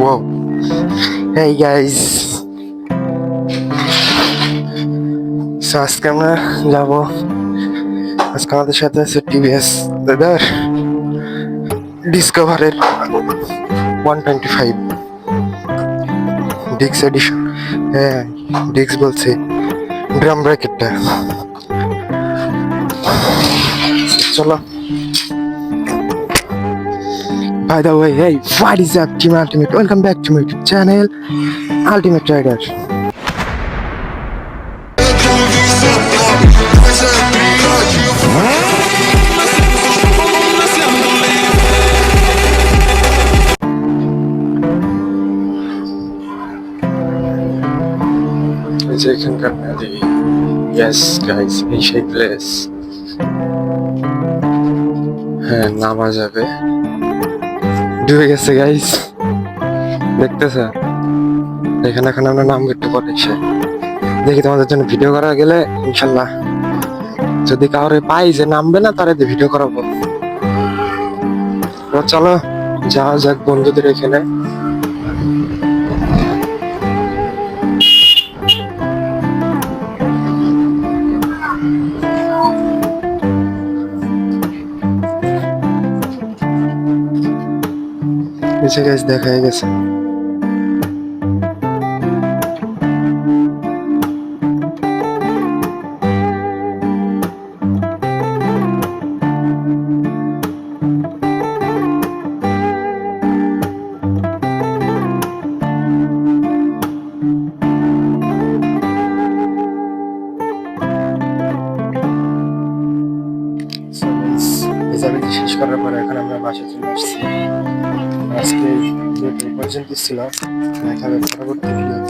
Whoa. Hey guys. আজকে আমরা যাবো। আজকে আমাদের সাথে আছে টিভিএস দাদার ডিসকভারের 125 ডিক্স এডিশন। হ্যাঁ, ডিক্স বলছে ড্রাম ব্রেকেটটা। চলো। By the way, hey, what is up, Team Ultimate? Welcome back to my YouTube channel, Ultimate Rider. এখানকার নদী, ইয়েস গাইস, এই সেই প্লেস। হ্যাঁ, নামা যাবে। ডুবে গেছে গাইস, দেখতেছ? এখানে এখন আমরা নামবো একটু পরে এসে। দেখি তোমাদের জন্য ভিডিও করা গেলে ইনশাল্লাহ যদি কাউরে পাই যে নামবে না তারে ভিডিও করাবো। তো চলো যাওয়া যাক বন্ধুদের এখানে। এসে গাইস দেখা হয়ে গেছে। রেজাল্ট শেষ করার পরে এখন আমরা বাসায় চলে আসছি। আজকে যে পর্যন্ত ছিল দেখা হবে পরবর্তী ভিডিও।